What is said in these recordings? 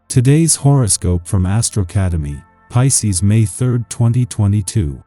Today's horoscope from Astrocademy, Pisces May 3, 2022.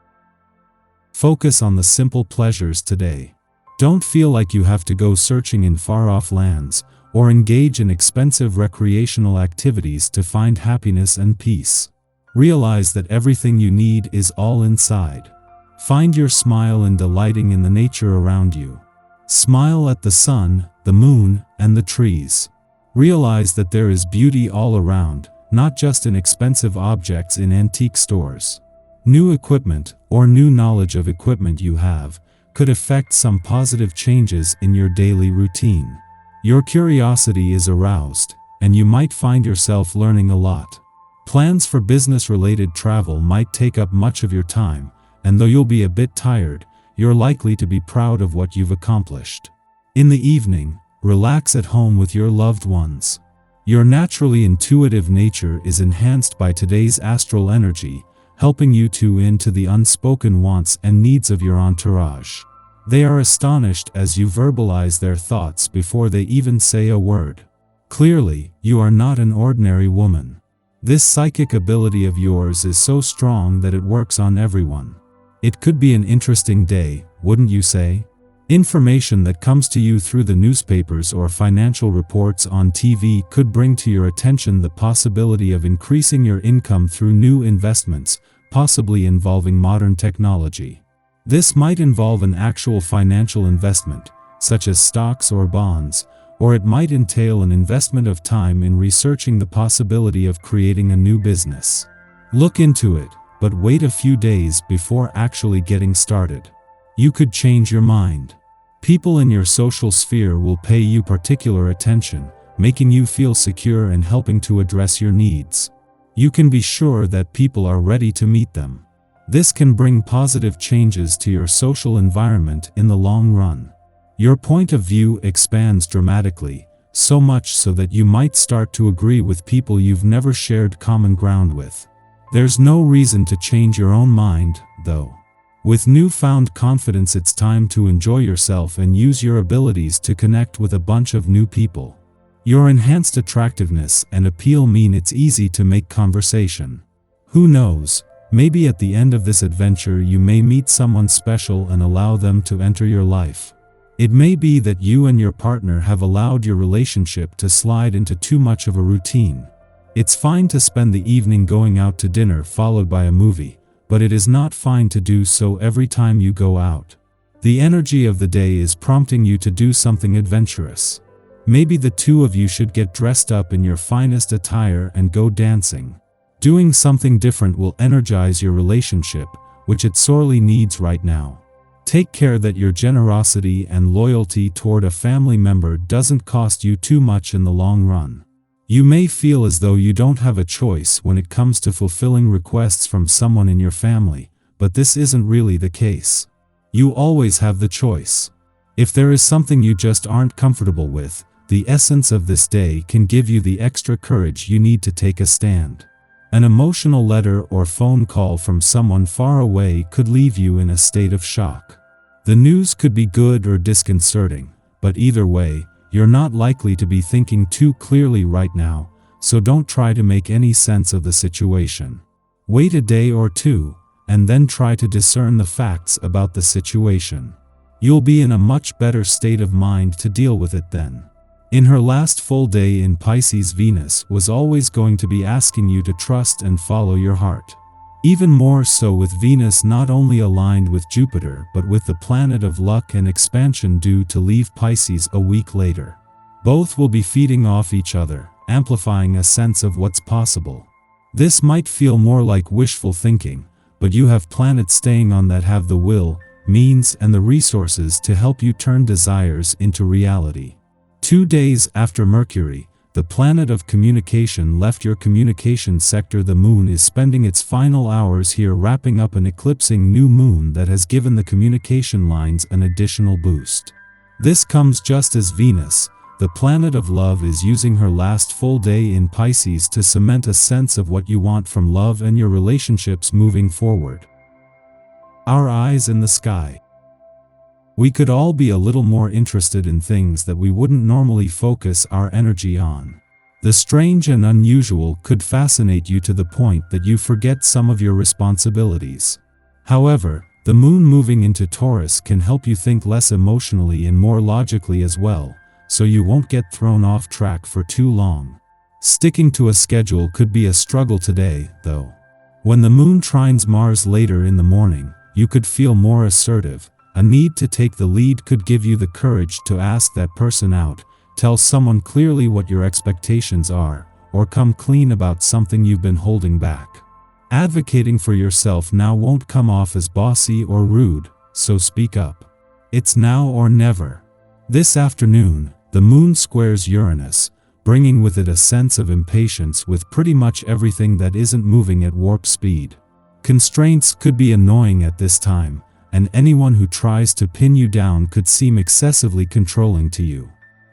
Focus on the simple pleasures today. Don't feel like you have to go searching in far-off lands, or engage in expensive recreational activities to find happiness and peace. Realize that everything you need is all inside. Find your smile in delighting in the nature around you. Smile at the sun, the moon, and the trees. Realize that there is beauty all around, not just in expensive objects in antique stores. New equipment, or new knowledge of equipment you have, could affect some positive changes in your daily routine. Your curiosity is aroused, and you might find yourself learning a lot. Plans for business-related travel might take up much of your time, and though you'll be a bit tired, you're likely to be proud of what you've accomplished. In the evening, relax at home with your loved ones. Your naturally intuitive nature is enhanced by today's astral energy, helping you tune into the unspoken wants and needs of your entourage. They are astonished as you verbalize their thoughts before they even say a word. Clearly, you are not an ordinary woman. This psychic ability of yours is so strong that it works on everyone. It could be an interesting day, wouldn't you say? Information that comes to you through the newspapers or financial reports on TV could bring to your attention the possibility of increasing your income through new investments, possibly involving modern technology. This might involve an actual financial investment, such as stocks or bonds, or it might entail an investment of time in researching the possibility of creating a new business. Look into it, but wait a few days before actually getting started. You could change your mind. People in your social sphere will pay you particular attention, making you feel secure and helping to address your needs. You can be sure that people are ready to meet them. This can bring positive changes to your social environment in the long run. Your point of view expands dramatically, so much so that you might start to agree with people you've never shared common ground with. There's no reason to change your own mind, though. With newfound confidence, it's time to enjoy yourself and use your abilities to connect with a bunch of new people. Your enhanced attractiveness and appeal mean it's easy to make conversation. Who knows, maybe at the end of this adventure you may meet someone special and allow them to enter your life. It may be that you and your partner have allowed your relationship to slide into too much of a routine. It's fine to spend the evening going out to dinner followed by a movie, but it is not fine to do so every time you go out. The energy of the day is prompting you to do something adventurous. Maybe the two of you should get dressed up in your finest attire and go dancing. Doing something different will energize your relationship, which it sorely needs right now. Take care that your generosity and loyalty toward a family member doesn't cost you too much in the long run. You may feel as though you don't have a choice when it comes to fulfilling requests from someone in your family, but this isn't really the case. You always have the choice. If there is something you just aren't comfortable with, the essence of this day can give you the extra courage you need to take a stand. An emotional letter or phone call from someone far away could leave you in a state of shock. The news could be good or disconcerting, but either way, you're not likely to be thinking too clearly right now, so don't try to make any sense of the situation. Wait a day or two, and then try to discern the facts about the situation. You'll be in a much better state of mind to deal with it then. In her last full day in Pisces, Venus was always going to be asking you to trust and follow your heart. Even more so with Venus not only aligned with Jupiter but with the planet of luck and expansion due to leave Pisces a week later. Both will be feeding off each other, amplifying a sense of what's possible. This might feel more like wishful thinking, but you have planets staying on that have the will, means, and the resources to help you turn desires into reality. 2 days after Mercury, the planet of communication left your communication sector, the moon is spending its final hours here wrapping up an eclipsing new moon that has given the communication lines an additional boost. This comes just as Venus, the planet of love, is using her last full day in Pisces to cement a sense of what you want from love and your relationships moving forward. Our eyes in the sky. We could all be a little more interested in things that we wouldn't normally focus our energy on. The strange and unusual could fascinate you to the point that you forget some of your responsibilities. However, the moon moving into Taurus can help you think less emotionally and more logically as well, so you won't get thrown off track for too long. Sticking to a schedule could be a struggle today, though. When the moon trines Mars later in the morning, you could feel more assertive. A need to take the lead could give you the courage to ask that person out, tell someone clearly what your expectations are, or come clean about something you've been holding back. Advocating for yourself now won't come off as bossy or rude, so speak up. It's now or never. This afternoon, the moon squares Uranus, bringing with it a sense of impatience with pretty much everything that isn't moving at warp speed. Constraints could be annoying at this time, and anyone who tries to pin you down could seem excessively controlling to you.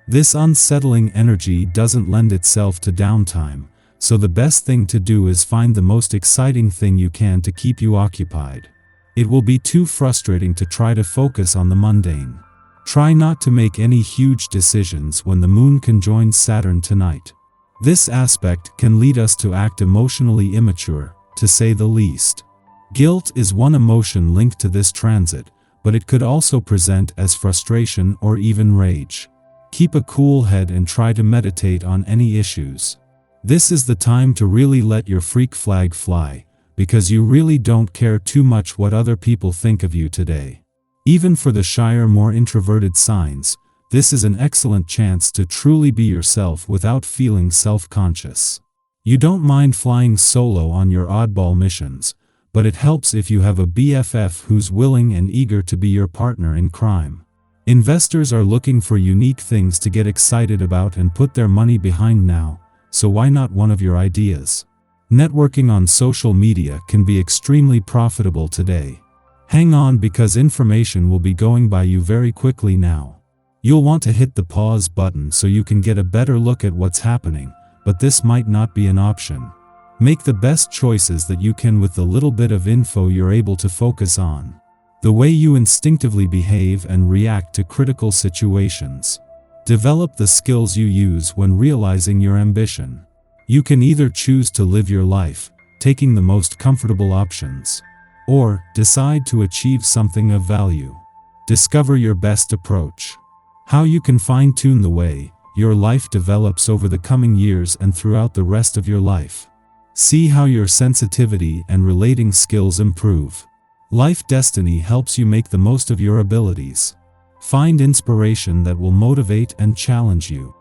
This unsettling energy doesn't lend itself to downtime, so the best thing to do is find the most exciting thing you can to keep you occupied. It will be too frustrating to try to focus on the mundane. Try not to make any huge decisions when the moon conjoins Saturn tonight. This aspect can lead us to act emotionally immature, to say the least. Guilt is one emotion linked to this transit, but it could also present as frustration or even rage. Keep a cool head and try to meditate on any issues. This is the time to really let your freak flag fly, because you really don't care too much what other people think of you today. Even for the shyer, more introverted signs, this is an excellent chance to truly be yourself without feeling self-conscious. You don't mind flying solo on your oddball missions, but it helps if you have a BFF who's willing and eager to be your partner in crime. Investors are looking for unique things to get excited about and put their money behind now, so why not one of your ideas? Networking on social media can be extremely profitable today. Hang on, because information will be going by you very quickly now. You'll want to hit the pause button so you can get a better look at what's happening, but this might not be an option. Make the best choices that you can with the little bit of info you're able to focus on. The way you instinctively behave and react to critical situations. Develop the skills you use when realizing your ambition. You can either choose to live your life, taking the most comfortable options, or decide to achieve something of value. Discover your best approach. How you can fine-tune the way your life develops over the coming years and throughout the rest of your life. See how your sensitivity and relating skills improve. Life destiny helps you make the most of your abilities. Find inspiration that will motivate and challenge you.